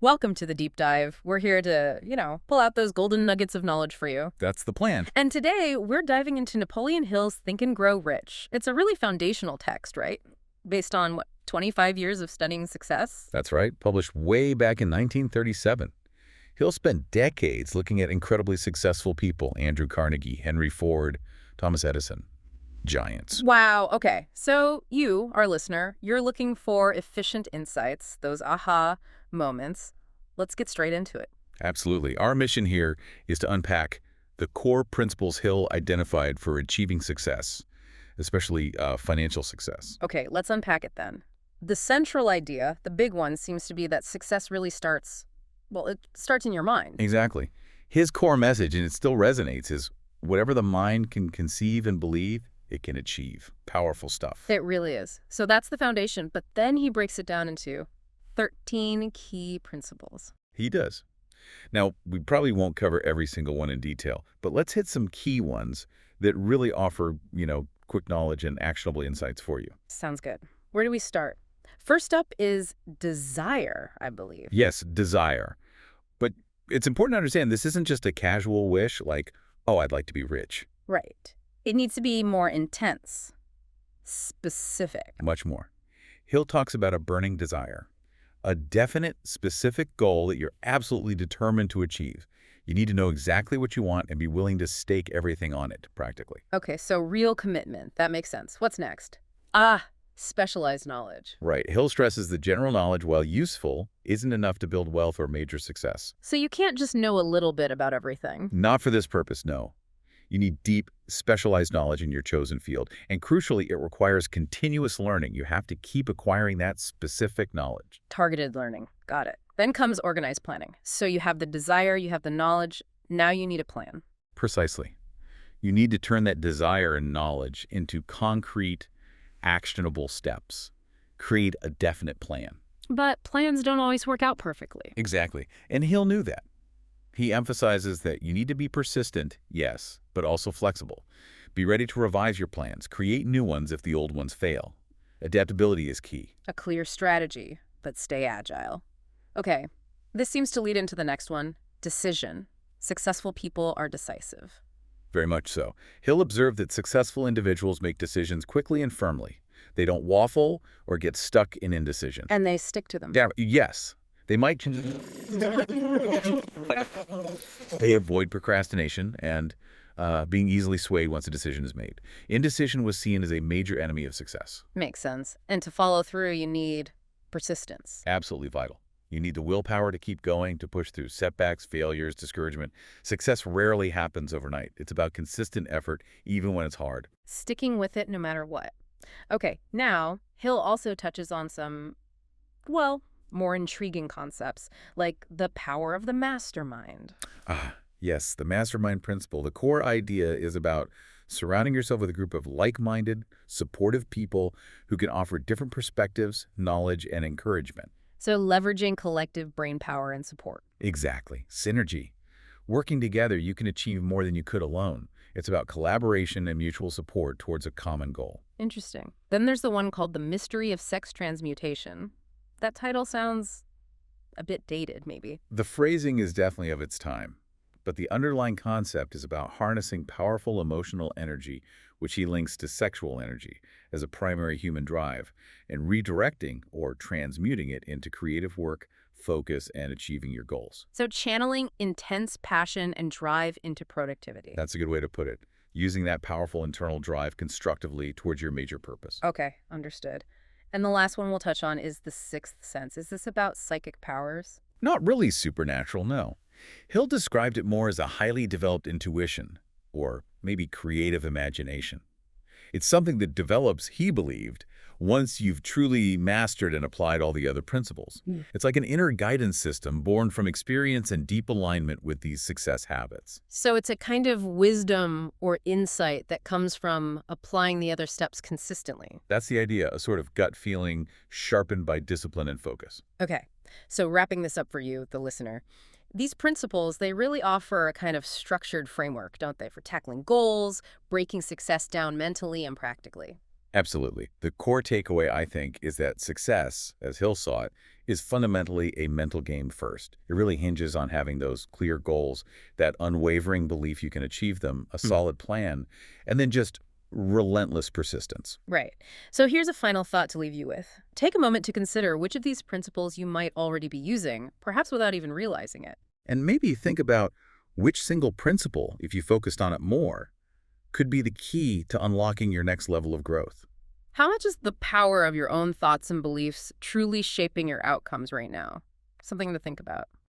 Welcome to the deep dive. We're here to, pull out those golden nuggets of knowledge for you. That's the plan. And today, we're diving into Napoleon Hill's Think and Grow Rich. It's a really foundational text, right? Based on, 25 years of studying success? That's right. Published way back in 1937. Hill spent decades looking at incredibly successful people: Andrew Carnegie, Henry Ford, Thomas Edison. Giants. Wow, okay. So you, our listener, you're looking for efficient insights, those aha moments. Let's get straight into it. Absolutely. Our mission here is to unpack the core principles Hill identified for achieving success, especially financial success. Okay, let's unpack it then. The central idea, the big one, seems to be that success really starts, it starts in your mind. Exactly. His core message, and it still resonates, is whatever the mind can conceive and believe, it can achieve. Powerful stuff. It really is. So that's the foundation, but then he breaks it down into 13 key principles. He does. Now, we probably won't cover every single one in detail, but let's hit some key ones that really offer, quick knowledge and actionable insights for you. Sounds good. Where do we start? First up is desire, I believe. Yes, desire. But it's important to understand this isn't just a casual wish like, oh, I'd like to be rich. Right. It needs to be more intense, specific. Much more. Hill talks about a burning desire, a definite, specific goal that you're absolutely determined to achieve. You need to know exactly what you want and be willing to stake everything on it, practically. Okay, so real commitment. That makes sense. What's next? Specialized knowledge. Right. Hill stresses that general knowledge, while useful, isn't enough to build wealth or major success. So you can't just know a little bit about everything. Not for this purpose, no. You need deep, specialized knowledge in your chosen field. And crucially, it requires continuous learning. You have to keep acquiring that specific knowledge. Targeted learning. Got it. Then comes organized planning. So you have the desire, you have the knowledge. Now you need a plan. Precisely. You need to turn that desire and knowledge into concrete, actionable steps. Create a definite plan. But plans don't always work out perfectly. Exactly. And Hill knew that. He emphasizes that you need to be persistent, yes, but also flexible. Be ready to revise your plans. Create new ones if the old ones fail. Adaptability is key. A clear strategy, but stay agile. Okay, this seems to lead into the next one, decision. Successful people are decisive. Very much so. Hill observed that successful individuals make decisions quickly and firmly. They don't waffle or get stuck in indecision. And they stick to them. Yes. They might they avoid procrastination and being easily swayed once a decision is made. Indecision was seen as a major enemy of success. Makes sense. And to follow through, you need persistence. Absolutely vital. You need the willpower to keep going, to push through setbacks, failures, discouragement. Success rarely happens overnight. It's about consistent effort, even when it's hard. Sticking with it no matter what. Okay, now, Hill also touches on some, more intriguing concepts, like the power of the mastermind. Yes, the mastermind principle. The core idea is about surrounding yourself with a group of like-minded, supportive people who can offer different perspectives, knowledge, and encouragement. So leveraging collective brain power and support. Exactly. Synergy. Working together, you can achieve more than you could alone. It's about collaboration and mutual support towards a common goal. Interesting. Then there's the one called The Mystery of Sex Transmutation. That title sounds a bit dated, maybe. The phrasing is definitely of its time, but the underlying concept is about harnessing powerful emotional energy, which he links to sexual energy as a primary human drive, and redirecting or transmuting it into creative work, focus, and achieving your goals. So channeling intense passion and drive into productivity. That's a good way to put it. Using that powerful internal drive constructively towards your major purpose. Okay, understood. And the last one we'll touch on is the sixth sense. Is this about psychic powers? Not really supernatural, no. Hill described it more as a highly developed intuition, or maybe creative imagination. It's something that develops, he believed, once you've truly mastered and applied all the other principles. It's like an inner guidance system born from experience and deep alignment with these success habits. So it's a kind of wisdom or insight that comes from applying the other steps consistently. That's the idea, a sort of gut feeling sharpened by discipline and focus. Okay, so wrapping this up for you, the listener. These principles, they really offer a kind of structured framework, don't they, for tackling goals, breaking success down mentally and practically. Absolutely. The core takeaway, I think, is that success, as Hill saw it, is fundamentally a mental game first. It really hinges on having those clear goals, that unwavering belief you can achieve them, a Hmm. solid plan, and then just relentless persistence. Right. So here's a final thought to leave you with. Take a moment to consider which of these principles you might already be using, perhaps without even realizing it. And maybe think about which single principle, if you focused on it more, could be the key to unlocking your next level of growth. How much is the power of your own thoughts and beliefs truly shaping your outcomes right now? Something to think about.